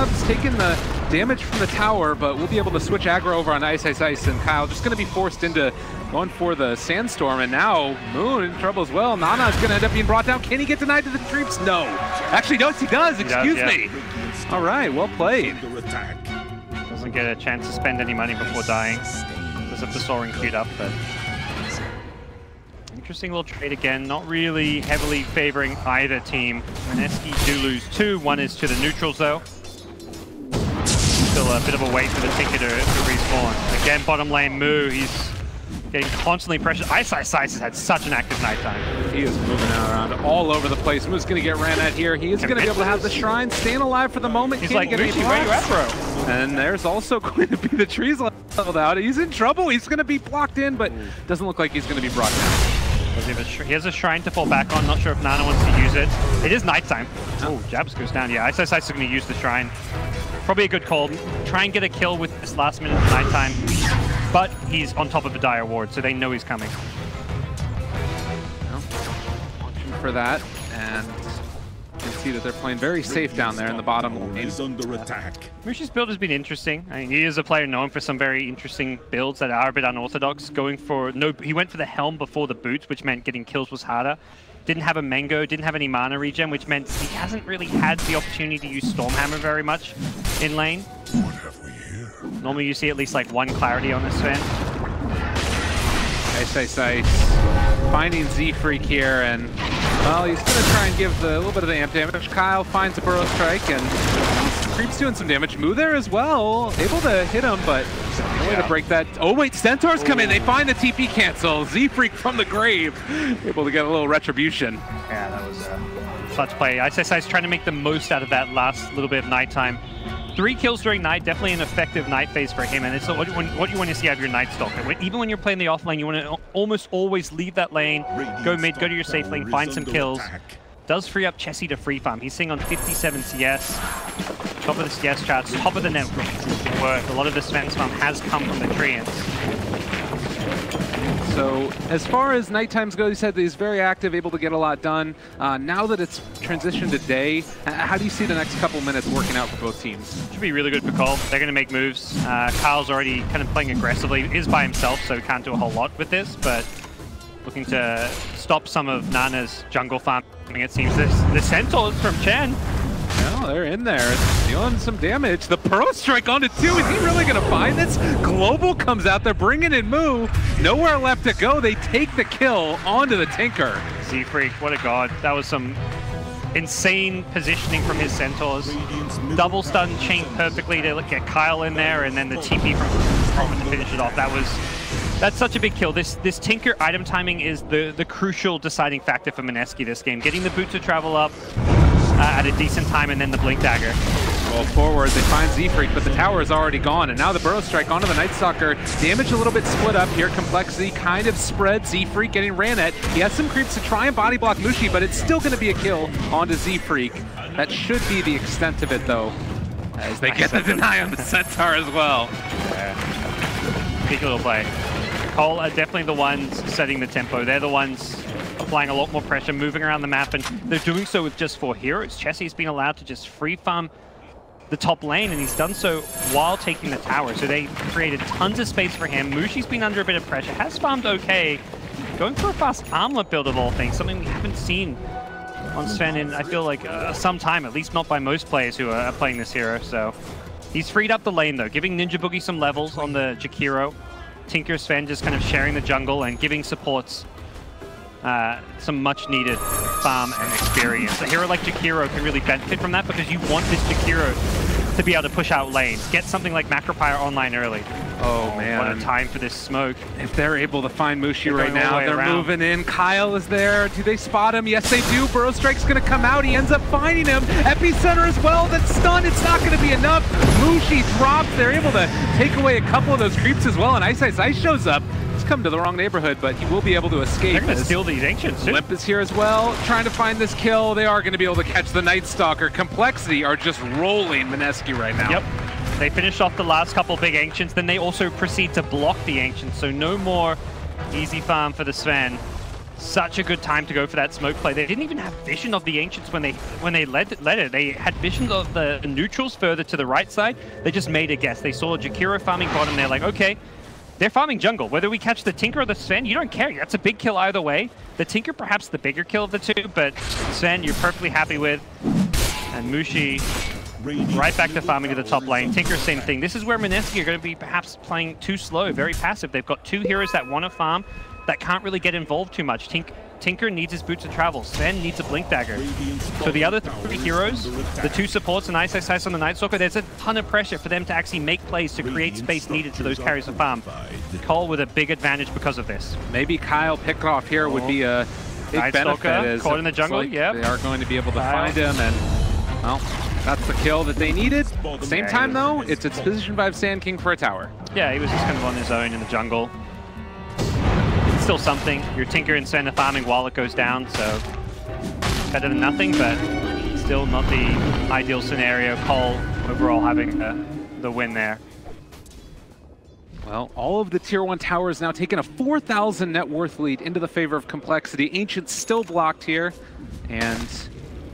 Jab's taking the damage from the tower, but we'll be able to switch aggro over on Ice, and Kyle just going to be forced into going for the Sandstorm, and now Moon in trouble as well. Nana's going to end up being brought down. Can he get denied to the creeps? No. Actually, no, he does. Excuse me. All right, well played. Doesn't get a chance to spend any money before dying. Does have the Soaring queued up, but interesting little trade again. Not really heavily favoring either team. Mineski do lose 2. One is to the neutrals though. Still a bit of a wait for the Tinker to respawn. Again, bottom lane Moo, he's getting constantly pressured. Ice has had such an active nighttime. He is moving around all over the place. Moo's going to get ran at here. He is going to be able to have the Shrine staying alive for the moment. He's like, Mushi, where you at, bro? And there's also going to be the trees leveled out. He's in trouble. He's going to be blocked in, but doesn't look like he's going to be brought down. He has a Shrine to fall back on. Not sure if Nana wants to use it. It is nighttime. Oh, Jabs goes down. Yeah, Ice is going to use the Shrine. Probably a good call. Try and get a kill with this last minute of nighttime. But he's on top of a dire ward, so they know he's coming. Watching for that, and you can see that they're playing very safe down there in the bottom lane. He's under attack. Mushi's build has been interesting. I mean, he is a player known for some very interesting builds that are a bit unorthodox. Going for he went for the Helm before the boots, which meant getting kills was harder. Didn't have a Mango, didn't have any mana regen, which meant he hasn't really had the opportunity to use Stormhammer very much in lane. What have we here? Normally you see at least like 1 clarity on this Sven. Ice. Finding Z-Freak here, and well, he's going to try and give a little bit of the amp damage. Kyle finds a Burrow Strike, and Creep's doing some damage. Moo there as well, able to hit him, but no way to break that. Oh wait, Centaurs come in. They find the TP cancel. Z-Freak from the grave, able to get a little retribution. Yeah, that was a clutch play. Ice trying to make the most out of that last little bit of nighttime. 3 kills during night, definitely an effective night phase for him, and it's what you want to see out of your Night Stalker. Even when you're playing the off lane, you want to almost always leave that lane, go mid, go to your safe lane, find some kills. Does free up Chessie to free farm. He's sitting on 57 CS, top of the CS charts, top of the net worth. A lot of the Sven's farm has come from the Treants. So as far as night times go, he said that he's very active, able to get a lot done. Now that it's transitioned to day, how do you see the next couple minutes working out for both teams? Should be really good for Cole. They're going to make moves. Kyle's already kind of playing aggressively. He is by himself, so he can't do a whole lot with this, but looking to stop some of Nana's jungle farming, it seems. The Centaurs from Chen. No, they're in there, dealing some damage. The Burrow Strike onto 2. Is he really going to find this? Global comes out. They're bringing in Moo. Nowhere left to go. They take the kill onto the Tinker. Z-Freak, what a god. That was some insane positioning from his Centaurs. Double stun chain perfectly to get Kyle in there, and then the TP from Robin to finish it off. That's such a big kill. This Tinker item timing is the crucial deciding factor for Mineski this game. Getting the boot to travel up at a decent time, and then the Blink Dagger. Well, forward, they find Z-Freak, but the tower is already gone, and now the Burrow Strike onto the Night Stalker. Damage a little bit split up here. Complexity kind of spread. Z-Freak getting ran at. He has some creeps to try and body block Mushi, but it's still going to be a kill onto Z-Freak. That should be the extent of it, though, as they get the deny on the Centaur as well. Yeah. Big little play. Cole are definitely the ones setting the tempo. They're the ones applying a lot more pressure, moving around the map, and they're doing so with just 4 heroes. Chessie's been allowed to just free farm the top lane, and he's done so while taking the tower. So they created tons of space for him. Mushi's been under a bit of pressure, has farmed okay. Going for a fast armlet build of all things, something we haven't seen on Sven in, I feel like, some time, at least not by most players who are playing this hero. So he's freed up the lane, though, giving Ninja Boogie some levels on the Jakiro. Tinker Sven just kind of sharing the jungle and giving supports some much needed farm and experience. A hero like Jakiro can really benefit from that, because you want this Jakiro to be able to push out lanes. Get something like Macropyre online early. Oh man. What a time for this smoke. If they're able to find Mushi right now, they're moving in. Kyle is there. Do they spot him? Yes, they do. Burrow Strike's going to come out. He ends up finding him. Epicenter as well. That stun, it's not going to be enough. Mushi drops. They're able to take away a couple of those creeps as well, and Ice shows up. He's come to the wrong neighborhood, but he will be able to escape. They're going to steal these Ancients too. Limp is here as well, trying to find this kill. They are going to be able to catch the Night Stalker. Complexity are just rolling Mineski right now. Yep. They finished off the last couple big Ancients, then they also proceed to block the Ancients, so no more easy farm for the Sven. such a good time to go for that smoke play. They didn't even have vision of the Ancients when they led it. They had vision of the neutrals further to the right side. They just made a guess. They saw Jakiro farming bottom. They're like, okay, they're farming jungle. Whether we catch the Tinker or the Sven, you don't care. That's a big kill either way. The Tinker perhaps the bigger kill of the two, but Sven you're perfectly happy with. And Mushi right back to farming to the top lane. Tinker, same thing. This is where Mineski are going to be perhaps playing too slow, very passive. They've got two heroes that want to farm, that can't really get involved too much. Tinker needs his boots of travel. Sven needs a blink dagger. So the other three heroes, the two supports and Ice on the Night Stalker, there's a ton of pressure for them to actually make plays to create space needed for those carries to farm. Cole with a big advantage because of this. Maybe Kyle Pickoff here would be a big benefit. As caught in the jungle, like yeah. They are going to be able to find him, and well, that's the kill that they needed. Same time though, it's position 5 Sand King for a tower. Yeah, he was just kind of on his own in the jungle. Still something. Your Tinker and Sven are farming while it goes down, so better than nothing, but still not the ideal scenario. Cole overall having the win there. Well, all of the Tier 1 towers now taking a 4,000 net worth lead into the favor of Complexity. Ancient's still blocked here, and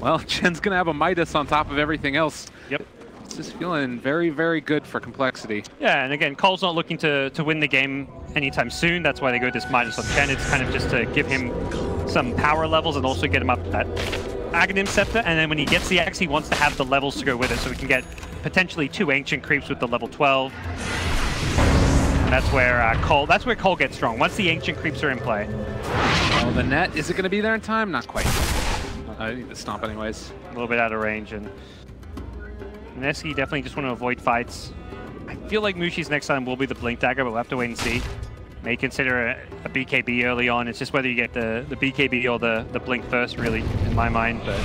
well, Chen's gonna have a Midas on top of everything else. Yep. It's just feeling very, very good for Complexity. Yeah, and again, Cole's not looking to win the game anytime soon. That's why they go this Midas on Chen. It's kind of just to give him some power levels and also get him up that Aghanim Scepter. And then when he gets the axe, he wants to have the levels to go with it, so we can get potentially 2 Ancient Creeps with the level 12. And that's where Cole gets strong, once the Ancient Creeps are in play. Oh, the net, is it going to be there in time? Not quite. I need to stomp anyways. A little bit out of range, and Mineski definitely just want to avoid fights. I feel like Mushi's next time will be the Blink Dagger, but we'll have to wait and see. May consider a BKB early on. It's just whether you get the BKB or the Blink first, really, in my mind, but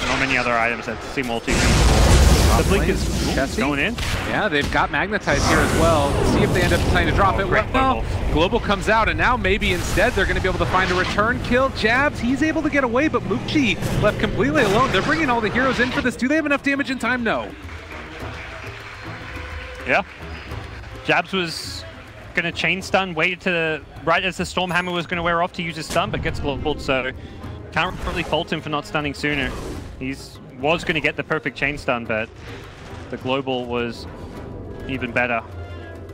not many other items that seem all too feasible. The Blink is going in. Yeah, they've got Magnetize here as well. See if they end up trying to drop it. Well, Global comes out, and now maybe instead they're going to be able to find a return kill. Jabs, he's able to get away, but Muchi left completely alone. They're bringing all the heroes in for this. Do they have enough damage in time? No. Yeah. Jabs was going to chain stun, waited to right as the Stormhammer was going to wear off to use his stun, but gets global, so can't really fault him for not stunning sooner. Was going to get the perfect chain stun, but the global was even better.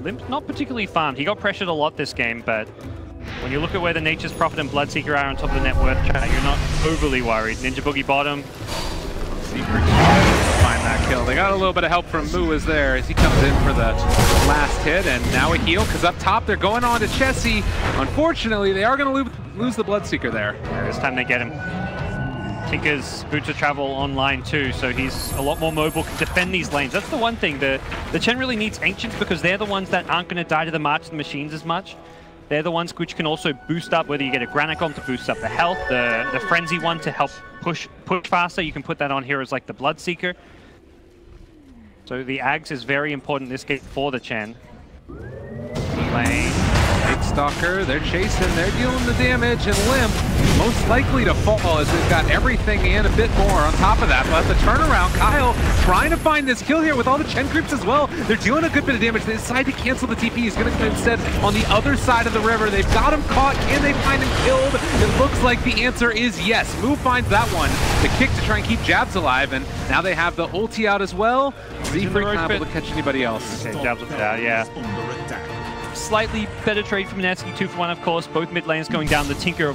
Limp not particularly farmed. He got pressured a lot this game, but when you look at where the Nature's Prophet and Bloodseeker are on top of the net worth chart, you're not overly worried. Ninja Boogie bottom. Find that kill. They got a little bit of help from Muaz there as he comes in for the last hit, and now a heal, because up top they're going on to Chessie. Unfortunately, they are going to lose the Bloodseeker there. Yeah, this time they get him. Tinker's boots of travel online too, so he's a lot more mobile, can defend these lanes. That's the one thing. The Chen really needs Ancients because they're the ones that aren't going to die to the March of the Machines as much. They're the ones which can also boost up, whether you get a Granicon to boost up the health, the Frenzy one to help push faster. You can put that on heroes like the Bloodseeker. So the Ags is very important in this game for the Chen. Lane. Night Stalker, they're chasing, they're dealing the damage, and Limp most likely to fall as they've got everything and a bit more on top of that. But the turnaround, Kyle trying to find this kill here with all the Chen creeps as well. They're dealing a good bit of damage. They decide to cancel the TP. He's going to instead on the other side of the river. They've got him caught. Can they find him killed? It looks like the answer is yes. Move finds that one. The kick to try and keep Jabs alive, and now they have the ulti out as well. Z-Freak not able to catch anybody else. Okay, Jabs with that, yeah. Slightly better trade from Mineski, 2-for-1 of course. Both mid lanes going down. The Tinker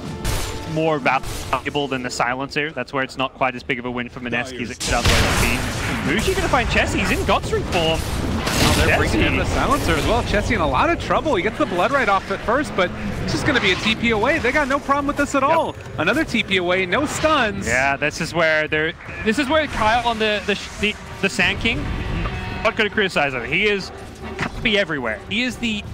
more valuable than the Silencer. That's where it's not quite as big of a win for Mineski as it could otherwise be. Mushi gonna find Chessie. He's in Godstring form. Oh, they're bringing in the Silencer as well. Chessie in a lot of trouble. He gets the blood right off at first, but it's just gonna be a TP away. They got no problem with this at all. Another TP away, no stuns. Yeah, this is where Kyle on the Sand King, not gonna criticize him. He is copy everywhere. He is the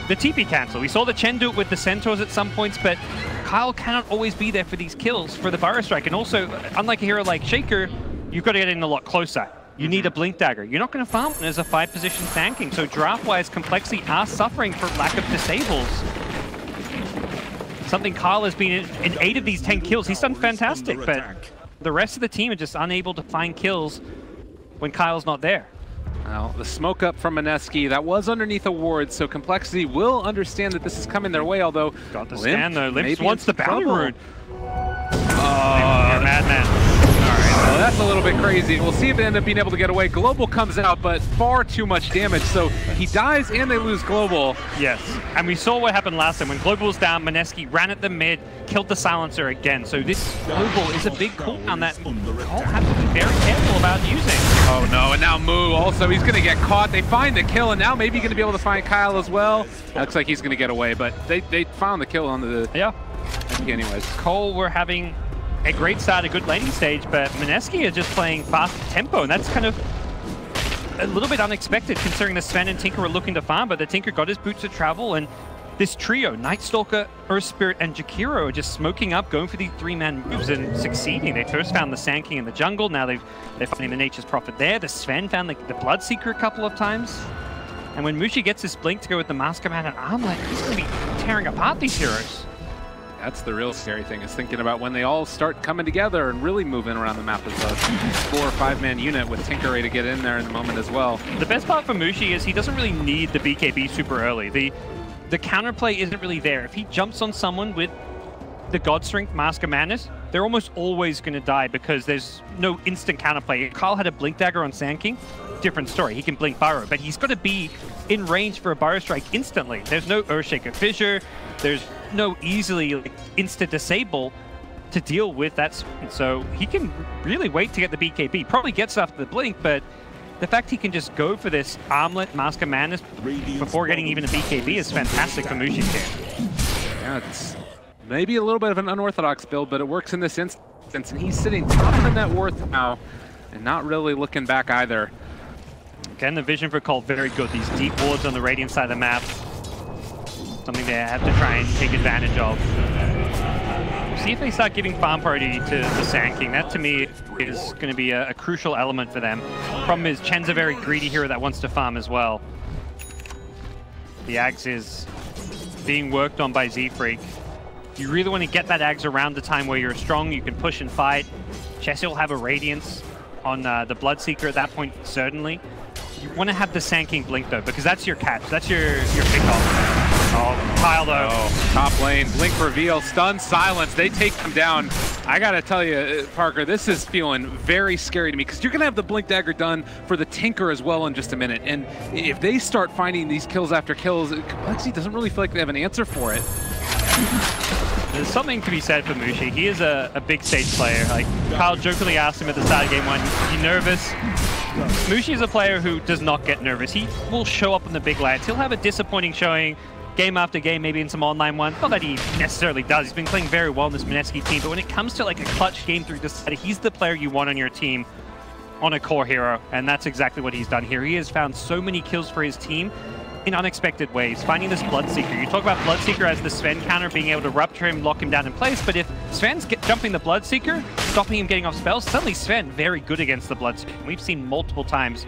TP cancel. We saw the Chen do it with the Centaurs at some points, but Kyle cannot always be there for these kills for the Burrow Strike. And also, unlike a hero like Shaker, you've got to get in a lot closer. You need a Blink Dagger. You're not going to farm as a 5-position Sand King. So draft-wise, Complexity are suffering for lack of disables. Something Kyle has been in 8 of these 10 kills. He's done fantastic, but the rest of the team are just unable to find kills when Kyle's not there. Well, the smoke up from Mineski, that was underneath a ward, so Complexity will understand that this is coming their way, although got the scan though. Limps wants the bounty trouble. rune. Madman. Well, that's a little bit crazy. We'll see if they end up being able to get away. Global comes out, but far too much damage, so he dies and they lose Global. Yes, and we saw what happened last time. When Global was down, Mineski ran at the mid, killed the silencer again. So this Global is a big cooldown that Cole have to be very careful about using. Oh no, and now Moo also, he's going to get caught. They find the kill, and now maybe going to be able to find Kyle as well. Looks like he's going to get away, but they found the kill on the... Yeah. Anyways. Cole were having a great start, a good laning stage, but Mineski are just playing fast tempo, and that's kind of a little bit unexpected considering the Sven and Tinker were looking to farm, but the Tinker got his boots of travel, and this trio, Night Stalker, Earth Spirit, and Jakiro are just smoking up, going for these three-man moves and succeeding. They first found the Sand King in the jungle, now they're finding the Nature's Prophet there. The Sven found the Bloodseeker a couple of times. And when Mushi gets his blink to go with the Masker Man and Armlet, he's going to be tearing apart these heroes. That's the real scary thing, is thinking about when they all start coming together and really moving around the map as a 4 or 5 man unit with Tinker ready to get in there in the moment as well. The best part for Mushi is he doesn't really need the BKB super early. The counterplay isn't really there. If he jumps on someone with the God Strength Mask of Madness, they're almost always going to die because there's no instant counterplay. If Kyle had a Blink Dagger on Sand King, different story. He can Blink Burrow, but he's got to be in range for a Burrow Strike instantly. There's no Earthshaker Fissure. There's no easily insta-disable to deal with that. So he can really wait to get the BKB. Probably gets after the Blink, but the fact he can just go for this Armlet, Mask of Madness before getting even a BKB is fantastic for Mushi here. Yeah, it's maybe a little bit of an unorthodox build, but it works in this instance, and he's sitting top of the net worth now and not really looking back either. Again, the vision for Cole, very good. These deep wards on the Radiant side of the map, something they have to try and take advantage of. See if they start giving farm priority to the Sand King. That, to me, is going to be a crucial element for them. Problem is, Chen's a very greedy hero that wants to farm as well. The Ags is being worked on by Z-Freak. You really want to get that Ags around the time where you're strong, you can push and fight. Chessie will have a Radiance on the Bloodseeker at that point, certainly. You want to have the Sand King blink, though, because that's your catch. That's your pickoff. Oh, Kyle, though. Oh, top lane, blink reveal, stun, silence. They take them down. I got to tell you, Parker, this is feeling very scary to me because you're going to have the Blink Dagger done for the Tinker as well in just a minute. And if they start finding these kills after kills, Complexity doesn't really feel like they have an answer for it. There's something to be said for Mushi. He is a big stage player. Like, Kyle jokingly asked him at the start of game 1, is he nervous? Mushi is a player who does not get nervous. He will show up on the big lands. He'll have a disappointing showing game after game, maybe in some online ones. Not that he necessarily does. He's been playing very well in this Mineski team, but when it comes to like a clutch game through this, he's the player you want on your team on a core hero, and that's exactly what he's done here. He has found so many kills for his team in unexpected ways, finding this Bloodseeker. You talk about Bloodseeker as the Sven counter, being able to rupture him, lock him down in place, but if Sven's jumping the Bloodseeker, stopping him getting off spells, suddenly Sven very good against the Bloodseeker. We've seen multiple times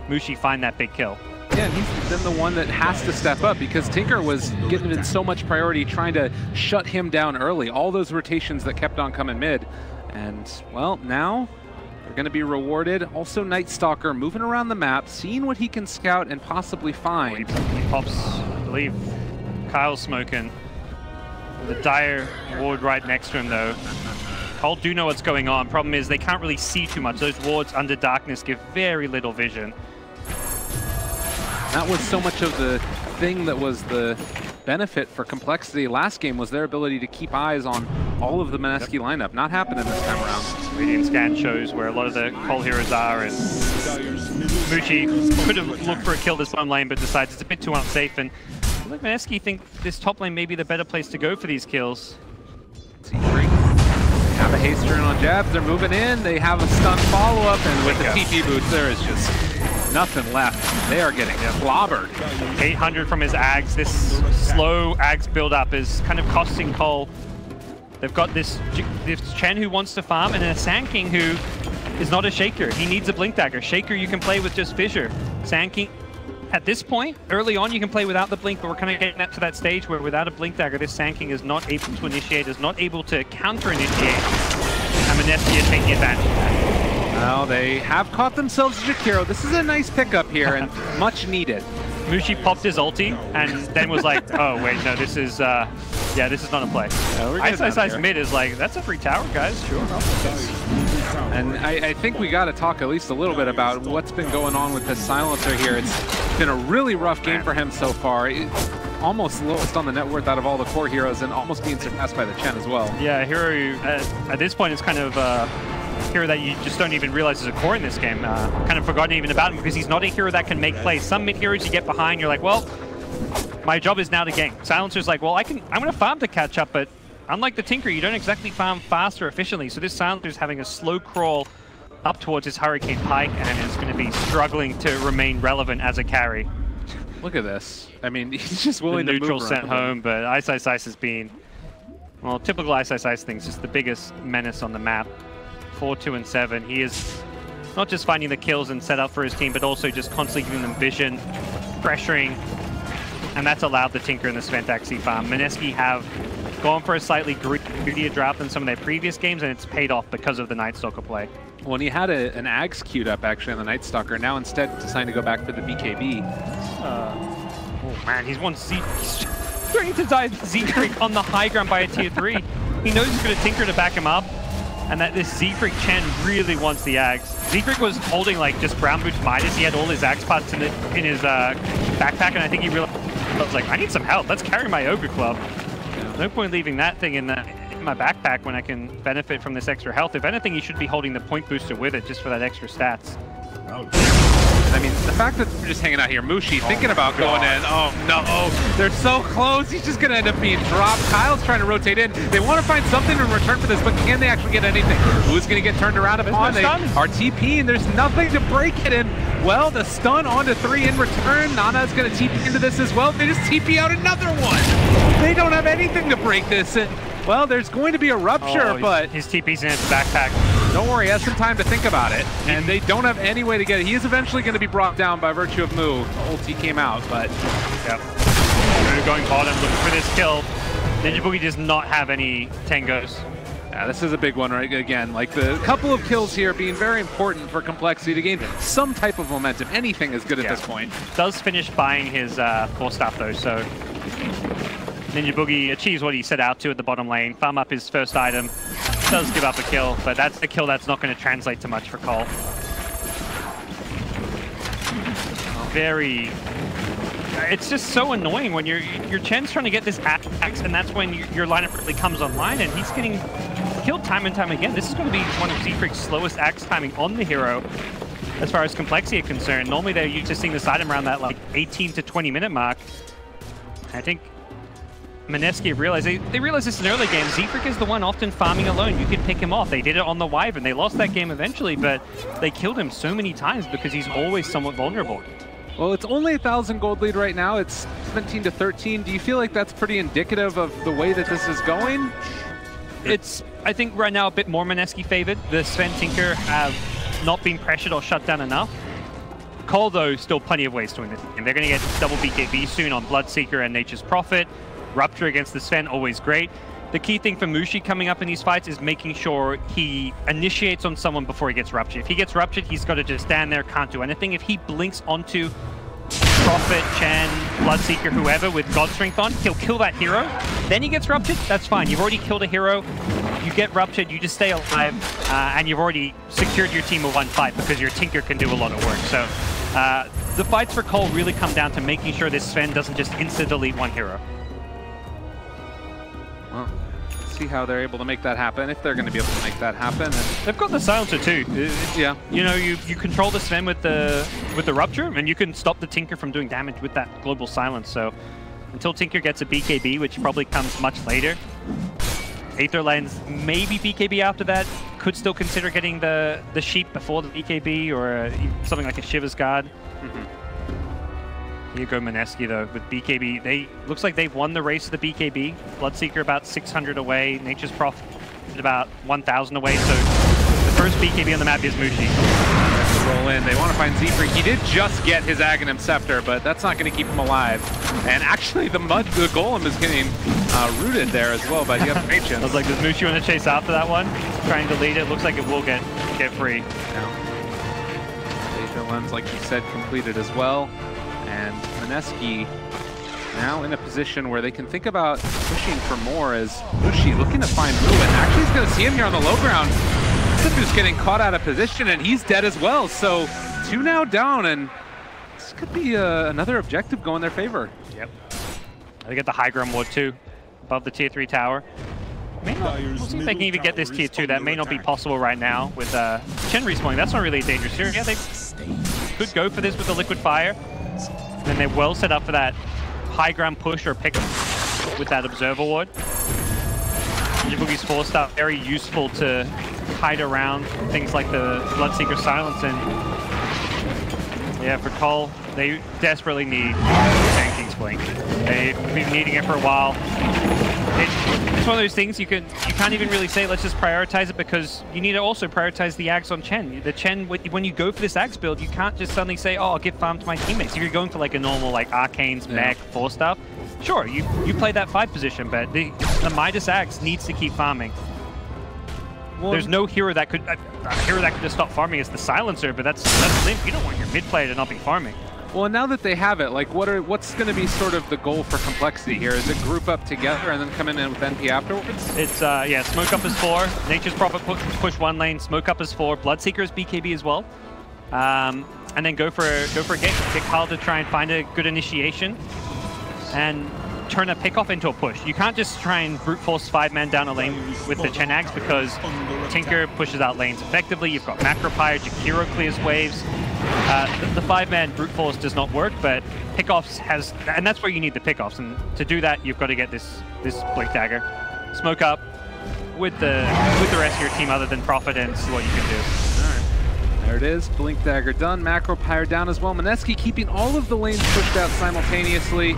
Mushi find that big kill. Yeah, and he's been the one that has to step up because Tinker was given so much priority trying to shut him down early. All those rotations that kept on coming mid. And, well, now they're going to be rewarded. Also, Night Stalker moving around the map, seeing what he can scout and possibly find. He pops, I believe, Kyle's smoking. The Dire ward right next to him, though. Cole do know what's going on. Problem is they can't really see too much. Those wards under darkness give very little vision. That was so much of the thing that was the benefit for Complexity last game, was their ability to keep eyes on all of the Mineski lineup. Not happening this time around. Radiant scan shows where a lot of the Cole heroes are, and Mushi could have looked for a kill this bottom lane, but decides it's a bit too unsafe. And I think Mineski think this top lane may be the better place to go for these kills. They have a haste turn on jabs, they're moving in, they have a stun follow-up, and with the TP boots, there is just nothing left. They are getting clobbered. 800 from his Ags. This slow Ags build-up is kind of costing Cole. They've got this Chen who wants to farm, and a Sand King who is not a Shaker. He needs a Blink Dagger. Shaker you can play with just Fissure. Sand King, at this point, early on you can play without the Blink, but we're kind of getting to that stage where without a Blink Dagger, this Sand King is not able to initiate, is not able to counter-initiate. And Mineski is taking advantage of that. Well, they have caught themselves a Jakiro. This is a nice pickup here and much needed. Mushi popped his ulti and then was like, oh wait, no, this is yeah, this is not a play. Ice mid is like, that's a free tower, guys. Sure. And I think we got to talk at least a little bit about what's been going on with this silencer here. It's been a really rough game for him so far. Almost lowest on the net worth out of all the core heroes and almost being surpassed by the Chen as well. Yeah, hero at this point is kind of hero that you just don't even realize is a core in this game. Kind of forgotten even about him because he's not a hero that can make plays. Some mid heroes you get behind, you're like, well, my job is now to gank. Silencer's like, well, I'm going to farm to catch up, but unlike the Tinker, you don't exactly farm fast or efficiently. So this Silencer's having a slow crawl up towards his Hurricane Pike and is going to be struggling to remain relevant as a carry. Look at this. I mean, he's just willing to move neutral around. Sent home, but Ice has been, well, typical Ice things, just the biggest menace on the map. 4, 2, and 7. He is not just finding the kills and set up for his team, but also just constantly giving them vision, pressuring, and that's allowed the Tinker and the Sven to actually farm. Mineski have gone for a slightly greedier draft than some of their previous games, and it's paid off because of the Night Stalker play. When he had an Ags queued up actually on the Night Stalker, now instead deciding to go back for the BKB. Oh man, he's trying to dive Z-Freak on the high ground by a tier 3. He knows he's going to Tinker to back him up, and that this Z-Freak Chen really wants the Ags. Z-Freak was holding like just Brown Boots Midas. He had all his Ags parts in his backpack, and I think he realized, I was like, I need some help. Let's carry my Ogre Club. Yeah. No point leaving that thing in my backpack when I can benefit from this extra health. If anything, you should be holding the point booster with it just for that extra stats. I mean, the fact that they're just hanging out here, Mushi thinking about going in. Oh no, they're so close. He's just going to end up being dropped. Kyle's trying to rotate in. They want to find something in return for this, but can they actually get anything? Who's going to get turned around upon? They are TPing. There's nothing to break it in. Well, the stun onto 3 in return. Nana's going to TP into this as well. They just TP out another one. They don't have anything to break this. And, well, there's going to be a rupture, but his TP's in his backpack. Don't worry, he has some time to think about it, and they don't have any way to get it. He is eventually going to be brought down by virtue of Mu. Ulti came out, but... Yep. Going bottom, looking for this kill. Ninja Boogie does not have any tangos. Yeah, this is a big one, right? Again, like the couple of kills here being very important for Complexity to gain some type of momentum. Anything is good at this point. Does finish buying his 4-staff though, so... Ninja Boogie achieves what he set out to at the bottom lane, farm up his first item, does give up a kill, but that's a kill that's not going to translate to much for Cole. Very... It's just so annoying when your Chen's trying to get this axe, and that's when your lineup really comes online, and he's getting killed time and time again. This is going to be one of Z-Freak's slowest axe timing on the hero, as far as Complexity is concerned. Normally they're used to seeing this item around that like 18 to 20 minute mark. I think Mineski realized, they realized this in early games. Z-Freak is the one often farming alone. You can pick him off. They did it on the Wyvern. They lost that game eventually, but they killed him so many times because he's always somewhat vulnerable. Well, it's only 1,000 gold lead right now. It's 17 to 13. Do you feel like that's pretty indicative of the way that this is going? It's, I think, right now a bit more Mineski favored. The Sven Tinker have not been pressured or shut down enough. Cole, though, still plenty of ways to win this game. They're going to get double BKB soon on Bloodseeker and Nature's Prophet. Rupture against the Sven, always great. The key thing for Mushi coming up in these fights is making sure he initiates on someone before he gets ruptured. If he gets ruptured, he's got to just stand there, can't do anything. If he blinks onto Prophet, Chen, Bloodseeker, whoever with God Strength on, he'll kill that hero. Then he gets ruptured, that's fine. You've already killed a hero. You get ruptured, you just stay alive, and you've already secured your team of one fight because your Tinker can do a lot of work. So the fights for Cole really come down to making sure this Sven doesn't just insta-delete one hero. Well, see how they're able to make that happen, if they're going to be able to make that happen. And they've got the Silencer too. Yeah. You know, you control the Sven with the Rupture, and you can stop the Tinker from doing damage with that Global Silence. So until Tinker gets a BKB, which probably comes much later, Aether Lens, maybe BKB after that, could still consider getting the Sheep before the BKB, or something like a Shiva's Guard. Here you go Mineski though, with BKB. Looks like they've won the race of the BKB. Bloodseeker about 600 away, Nature's Prophet about 1,000 away, so the first BKB on the map is Mushi. Roll in. They want to find Z-Freak. He did just get his Aghanim Scepter, but that's not going to keep him alive. And actually, the Golem is getting rooted there as well by the other Ancients. I was like, does Mushi want to chase after that one? Trying to lead it. Looks like it will get free. Yeah. Lens, like you said, completed as well. And Mineski now in a position where they can think about pushing for more as Mushi looking to find movement. Actually, he's going to see him here on the low ground. Sifu's getting caught out of position, and he's dead as well. So 2 now down, and this could be another objective go in their favor. Yep. They get the high ground ward too, above the tier 3 tower. We'll see if they can even get this tier 2. That may not be possible right now with Chen respawning. That's not really dangerous here. Yeah, they could go for this with the liquid fire. And then they're well set up for that high ground push or pick with that observer ward. Ninja Boogie's 4-star, very useful to hide around things like the Bloodseeker Silence. And yeah, for Cole, they desperately need tanking Blink. They've been needing it for a while. It's one of those things you can't even really say let's just prioritize it, because you need to also prioritize the Ags on Chen. The Chen, when you go for this Ags build, you can't just suddenly say, oh, I'll give farm to my teammates. If you're going for like a normal like Arcanes, Mech, 4-star, sure, you play that 5 position, but the Midas Ags needs to keep farming. Well, there's no hero that could just stop farming as the Silencer, but that's limp. You don't want your mid player to not be farming. Well, now that they have it, like, what's going to be sort of the goal for Complexity here? Is it group up together and then come in with NP afterwards? It's yeah, Smoke Up is 4, Nature's Prophet push 1 lane, Smoke Up is 4, Bloodseeker is BKB as well, and then go for a get Carl to try and find a good initiation and turn a pick-off into a push. You can't just try and brute force 5-man down a lane with the Chen Ags, because Tinker pushes out lanes effectively. You've got Macropyre, Jakiro clears waves. The 5-man brute force does not work, but pickoffs has, and that's where you need the pickoffs. And to do that, you've got to get this Blink Dagger, Smoke Up with the rest of your team other than Prophet, and see what you can do. All right, there it is. Blink Dagger done. Macropyre down as well. Mineski keeping all of the lanes pushed out simultaneously.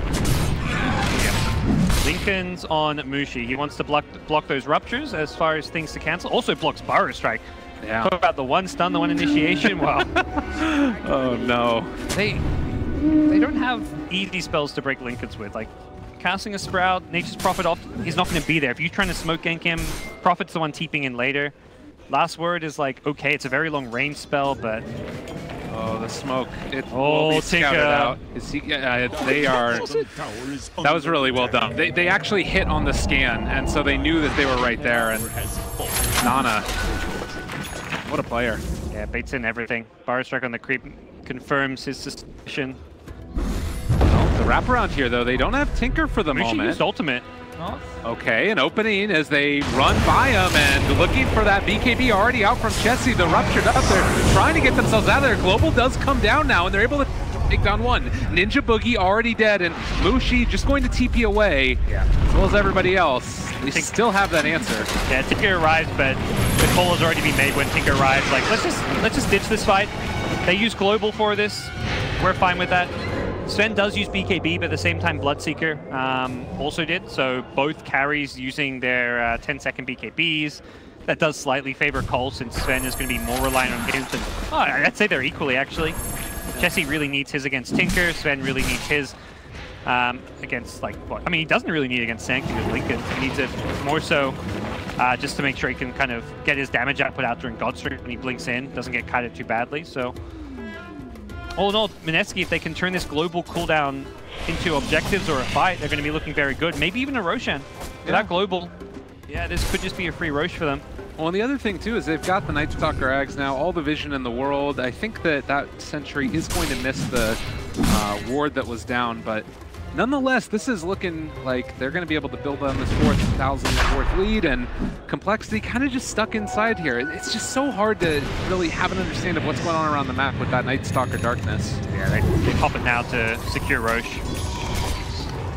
Lincoln's on Mushi. He wants to block those ruptures as far as things to cancel. Also blocks Burrow Strike. Yeah. Talk about the 1 stun, the 1 initiation. Wow. Oh no. They don't have easy spells to break Lincolns with. Like casting a Sprout, Nature's Prophet off, he's not going to be there. If you're trying to smoke gank him, Prophet's the one TPing in later. Last Word is like, okay, it's a very long range spell, but oh, the smoke. It will be scouted out. They are... That was really well done. They actually hit on the scan, and so they knew that they were right there. And Nana, what a player. Yeah, baits in everything. Burrow Strike on the creep confirms his suspicion. Well, the wraparound here, though, they don't have Tinker for the moment. Used ultimate. Okay, an opening as they run by him and looking for that BKB already out from Chessie. The ruptured up there, trying to get themselves out of there. Global does come down now, and they're able to take down 1. Ninja Boogie already dead, and Mushi just going to TP away, as well as everybody else. They still have that answer. Yeah, Tinker arrives, but the call has already been made when Tinker arrives. Like, let's just ditch this fight. They use Global for this. We're fine with that. Sven does use BKB, but at the same time Bloodseeker also did, so both carries using their 10-second BKBs. That does slightly favor Cole, since Sven is going to be more reliant on his than... Oh, I'd say they're equally, actually. Chessie really needs his against Tinker, Sven really needs his against, like, what? I mean, he doesn't really need it against Sanctum with Lincoln. He needs it more so just to make sure he can kind of get his damage output out during Godstream when he blinks in, doesn't get kited too badly, so... All in all, Mineski, if they can turn this global cooldown into objectives or a fight, they're going to be looking very good. Maybe even a Roshan. Without global, yeah, this could just be a free Rosh for them. Well, and the other thing, too, is they've got the Night Stalker Ags now, all the vision in the world. I think that Sentry is going to miss the ward that was down, but nonetheless, this is looking like they're going to be able to build on this 4th lead, and Complexity kind of just stuck inside here. It's just so hard to really have an understanding of what's going on around the map with that Night Stalker Darkness. Yeah, they pop it now to secure Rosh.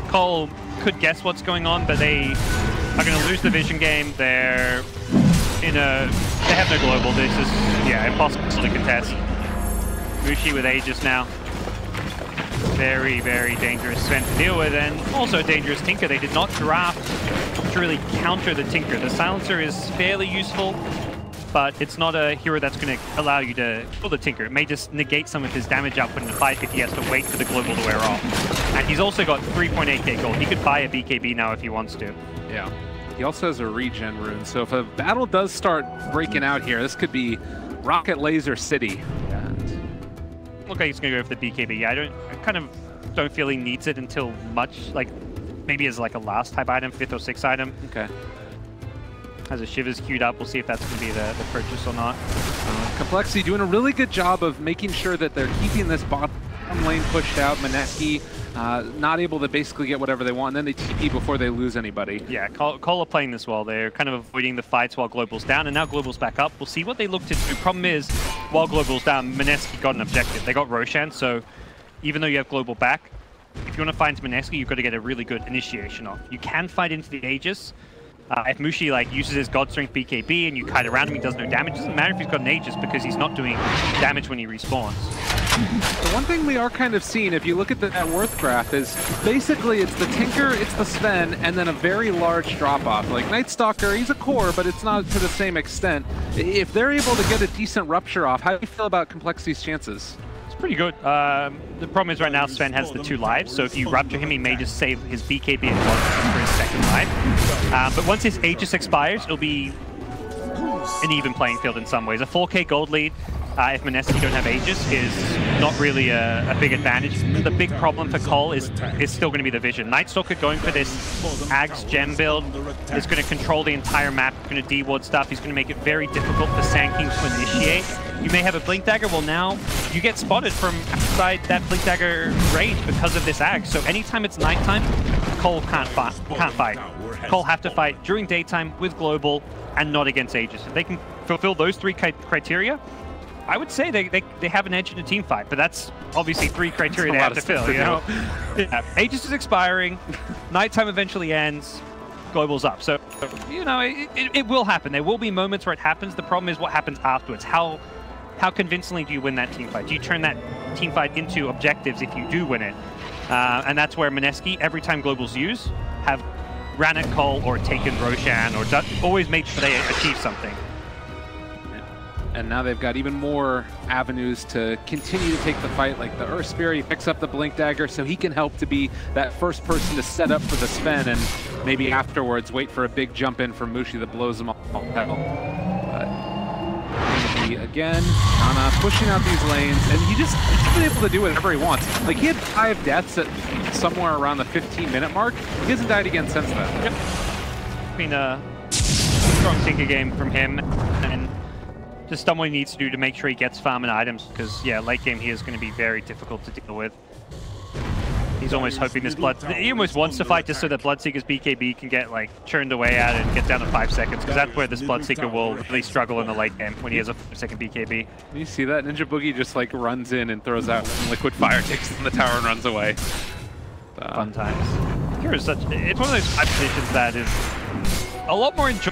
Cole could guess what's going on, but they are going to lose the vision game. They have no global. This is, yeah, impossible to contest. Mushi with Aegis now. Very, very dangerous Sven to deal with, and also dangerous Tinker. They did not draft to really counter the Tinker. The Silencer is fairly useful, but it's not a hero that's going to allow you to kill the Tinker. It may just negate some of his damage output in the fight if he has to wait for the global to wear off. And he's also got 3.8k gold. He could buy a BKB now if he wants to. Yeah. He also has a regen rune, so if a battle does start breaking out here, this could be Rocket Laser City. And look like he's going to go for the BKB. I kind of don't feel he needs it until much, like maybe as like a last type item, 5th or 6th item. Okay. Has a Shivers queued up. We'll see if that's going to be the purchase or not. Complexity doing a really good job of making sure that they're keeping this bottom lane pushed out. Maneski not able to basically get whatever they want, and then they TP before they lose anybody. Yeah, Cole are playing this well. They're kind of avoiding the fights while Global's down, and now Global's back up. We'll see what they look to do. Problem is, while Global's down, Maneski got an objective. They got Roshan, so even though you have Global back, if you want to find Maneski, you've got to get a really good initiation off. You can fight into the Aegis. If Mushi uses his God Strength BKB and you kite around him, he does no damage. It doesn't matter if he's got an Aegis because he's not doing damage when he respawns. The one thing we are kind of seeing, if you look at the net worth graph, is basically it's the Tinker, it's the Sven, and then a very large drop-off. Like Night Stalker, he's a core, but it's not to the same extent. If they're able to get a decent rupture off, how do you feel about Complexity's chances? Pretty good. The problem is right now Sven has the 2 lives, so if you rupture him, he may just save his BKB and for his 2nd life. But once his Aegis expires, it'll be an even playing field in some ways. A 4k gold lead, if Maneski don't have Aegis, is not really a big advantage. The big problem for Cole is still going to be the vision. Night Stalker going for this Ags gem build is going to control the entire map, going to D-ward stuff. He's going to make it very difficult for Sand King to initiate. You may have a Blink Dagger. Well, now you get spotted from outside that Blink Dagger range because of this Ag. So anytime it's nighttime, Cole can't fight. Cole have to fight during daytime with Global and not against Aegis. If they can fulfill those 3 criteria, I would say they have an edge in a team fight, but that's obviously 3 criteria they have to fill, you know? Yeah. Aegis is expiring, nighttime eventually ends, Global's up. So, you know, it will happen. There will be moments where it happens. The problem is what happens afterwards. How convincingly do you win that team fight? Do you turn that team fight into objectives if you do win it? And that's where Maneski, every time Global's used, have ran at Cole or taken Roshan or always made sure they achieve something. And now they've got even more avenues to continue to take the fight, like the Earth Spirit. He picks up the Blink Dagger so he can help to be that first person to set up for the Sven, and maybe afterwards wait for a big jump in from Mushi that blows them all out. Again, Nana pushing out these lanes, and he's been able to do whatever he wants. Like, he had 5 deaths at somewhere around the 15-minute mark. He hasn't died again since then. Yep. Been a strong Tinker game from him, and just done what he needs to do to make sure he gets farm and items, because, yeah, late game here is going to be very difficult to deal with. He's almost hoping this he almost wants to fight just so that Bloodseeker's BKB can get, like, churned away at it and get down to 5 seconds, because that's where this Bloodseeker will really struggle in the late game, when he has a 5-second BKB. You see that? Ninja Boogie just, like, runs in and throws out liquid fire, takes it in the tower and runs away. Fun times. Here is it's one of those 5 positions that is a lot more enjoyable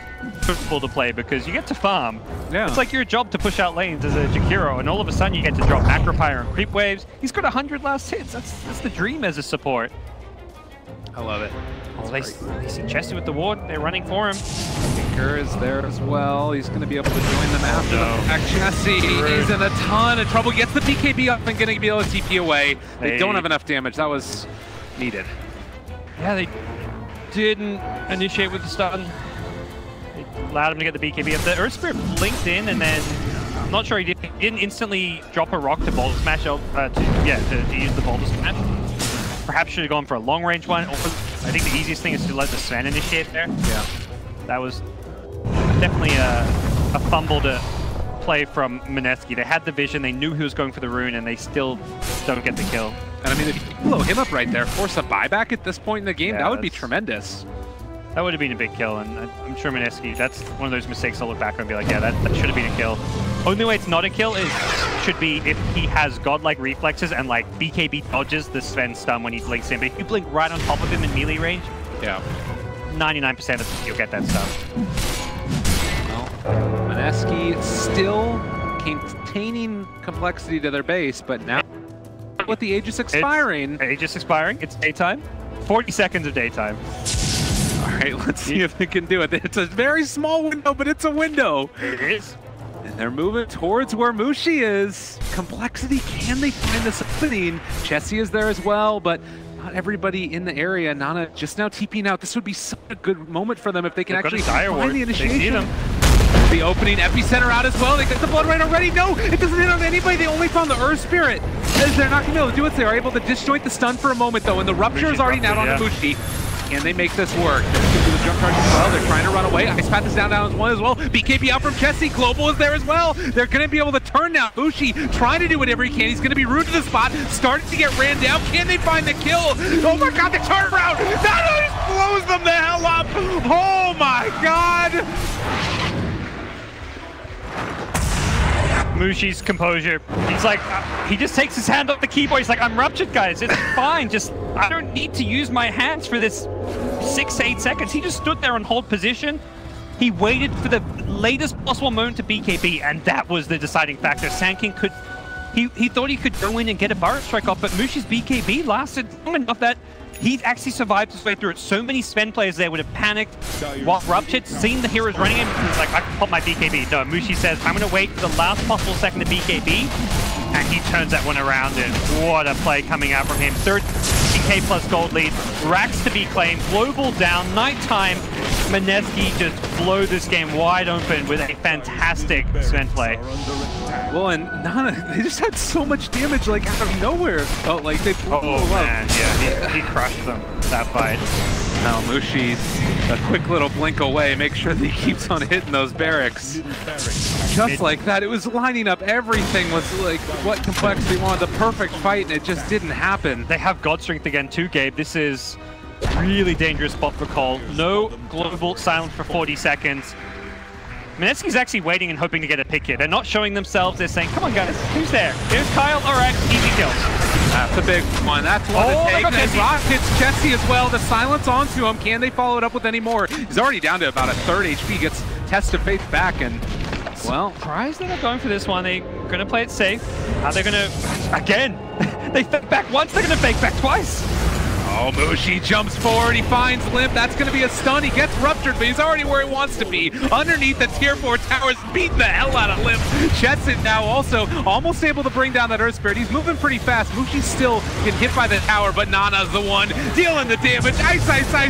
to play, because you get to farm. Yeah. It's like your job to push out lanes as a Jakiro, and all of a sudden you get to drop Macro Pyre and creep waves. He's got 100 last hits. That's the dream as a support. I love it. They see Chesty with the ward. They're running for him. Tinker is there as well. He's going to be able to join them after the fact. Chesty is in a ton of trouble. Gets the BKB up and going to be able to TP away. They don't have enough damage. That was needed. Yeah, they didn't initiate with the stun. Allowed him to get the BKB up. The Earth Spirit blinked in, and then I'm not sure he didn't instantly drop a rock to Boulder Smash to use the Boulder Smash. Perhaps should have gone for a long range one. Or I think the easiest thing is to let the Sven initiate there. Yeah, that was definitely a fumble to play from Maneski. They had the vision, they knew he was going for the rune, and they still don't get the kill. And I mean, if you blow him up right there, force a buyback at this point in the game, that would be tremendous. That would have been a big kill, and I'm sure Maneski, that's one of those mistakes I'll look back and be like, yeah, that should have been a kill. Only way it's not a kill should be if he has godlike reflexes and like BKB dodges the Sven stun when he blinks in. But if you blink right on top of him in melee range, yeah, 99% of the time you'll get that stun. Well, Maneski still containing complexity to their base, but now with the Aegis expiring. Aegis expiring, it's daytime. 40 seconds of daytime. All right, let's see if they can do it. It's a very small window, but it's a window. It is. And they're moving towards where Mushi is. Complexity, can they find this opening? Chessie is there as well, but not everybody in the area. Nana just now TPing out. This would be such a good moment for them if they can actually find the initiation. They see them. The opening epicenter out as well. They got the blood right already. No, it doesn't hit on anybody. They only found the Earth Spirit. as they're not going to be able to do it. They are able to disjoint the stun for a moment, though, and the Rupture is already down on the Mushi. Can they make this work? They're going to do the jump charge as well. They're trying to run away. Ice Path is down as well. BKB out from Chessie. Global is there as well. They're going to be able to turn now. Mushi trying to do whatever he can. He's going to be rude to the spot. Starting to get ran down. Can they find the kill? Oh my god, the turnaround! That just blows them the hell up! Oh my god! Mushi's composure. He's like, he just takes his hand off the keyboard. He's like, I'm ruptured, guys. It's fine. Just, I don't need to use my hands for this 6 to 8 seconds. He just stood there and hold position. He waited for the latest possible moment to BKB, and that was the deciding factor. Sanking could, he thought he could go in and get a Burrow Strike off, but Mushi's BKB lasted long enough that he actually survived his way through it. So many Sven players there would have panicked while Ruptured, seen the heroes running in, and was like, I can pop my BKB. No, Mushi says, I'm going to wait for the last possible second to BKB, and he turns that one around, and what a play coming out from him. 30k plus gold lead, racks to be claimed, global down, nighttime. Maneski just blow this game wide open with a fantastic Sven play. Well, and Nana, they just had so much damage, like, out of nowhere. Felt like they blew oh man, yeah, he crushed them, that fight. Now Mushi's a quick little blink away, make sure that he keeps on hitting those barracks. Just like that, it was lining up, everything was like what Complexity wanted, the perfect fight, and it just didn't happen. They have God Strength again too, Gabe. This is really dangerous spot for Cole. No global silence for 40 seconds. Maneski's actually waiting and hoping to get a pick here. They're not showing themselves, they're saying, come on guys, who's there? Here's Kyle, alright, easy kills. That's a big one, that's one to take. And Rock hits Chessie as well, the silence onto him. Can they follow it up with any more? He's already down to about a third HP, gets Test of Faith back, and well, surprised they're not going for this one. They're gonna play it safe. Are they gonna, again, they fake back once, they're gonna fake back twice. Oh, Mushi jumps forward, he finds Limp, that's going to be a stun, he gets Ruptured, but he's already where he wants to be. Underneath the tier 4 towers, beating the hell out of Limp. Jetson now also almost able to bring down that Earth Spirit. He's moving pretty fast. Mushi still getting hit by the tower, but Nana's the one dealing the damage. Ice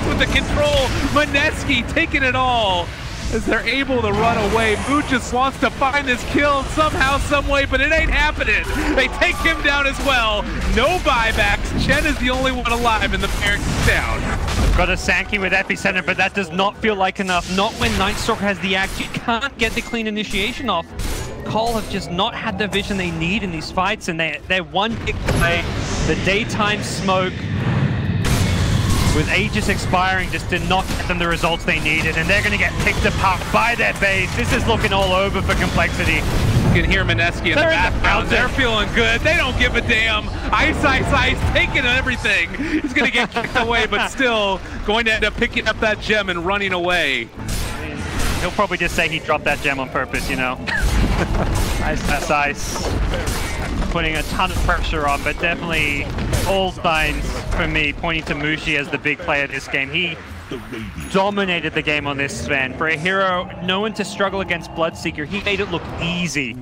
with the control. Maneski taking it all as they're able to run away. Moo just wants to find this kill somehow, some way, but it ain't happening. They take him down as well. No buybacks. Chen is the only one alive and the barracks is down. Got a Sankey with Epicenter, but that does not feel like enough. Not when Nightstalker has the axe. You can't get the clean initiation off. Cole have just not had the vision they need in these fights, and they're one big play. The daytime smoke with Aegis expiring just did not get them the results they needed, and they're going to get picked apart by their base. This is looking all over for Complexity. You can hear Maneski in the background. They're feeling good. They don't give a damn. Ice, taking everything. He's going to get kicked away, but still going to end up picking up that gem and running away. He'll probably just say he dropped that gem on purpose, you know. Ice. Putting a ton of pressure on, but definitely all signs for me pointing to Mushi as the big player this game. He dominated the game on this Sven. For a hero known to struggle against Bloodseeker, he made it look easy.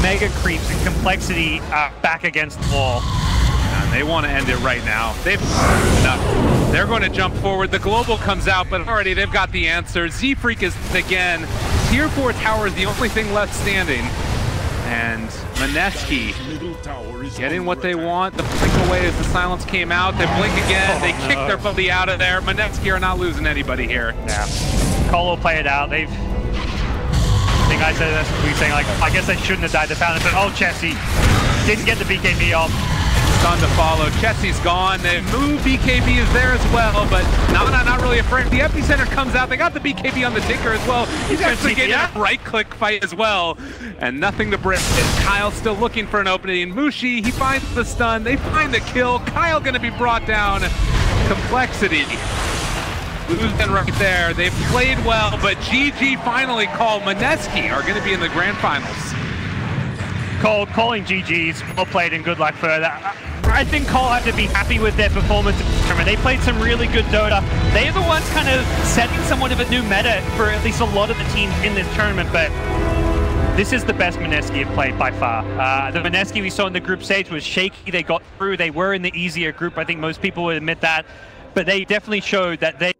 Mega creeps and Complexity back against the wall. And they want to end it right now. They've enough. They're going to jump forward. The global comes out, but already they've got the answer. Z-Freak is again. Tier 4 tower is the only thing left standing. And Maneski getting what they want. The blink away as the silence came out. They blink again. They kick their buddy out of there. Maneski are not losing anybody here. Yeah. Cole will play it out. I think I said this. We saying like, I guess they shouldn't have died. They found it, but oh, Chessie didn't get the BKB off. Stun to follow. Chessie's gone. The move BKB is there as well, but Nana not really afraid. The Epicenter comes out. They got the BKB on the Tinker as well. He's actually getting a right-click fight as well, and nothing to break it. Kyle still looking for an opening. Mushi, he finds the stun. They find the kill. Kyle going to be brought down. Complexity losing right there. They've played well, but GG finally called. Maneski are going to be in the grand finals. Calling GG's, well played and good luck further. I think Cole have to be happy with their performance. They played some really good Dota. They're the ones kind of setting somewhat of a new meta for at least a lot of the teams in this tournament, but this is the best Maneski have played by far. The Maneski we saw in the group stage was shaky. They got through. They were in the easier group. I think most people would admit that, but they definitely showed that they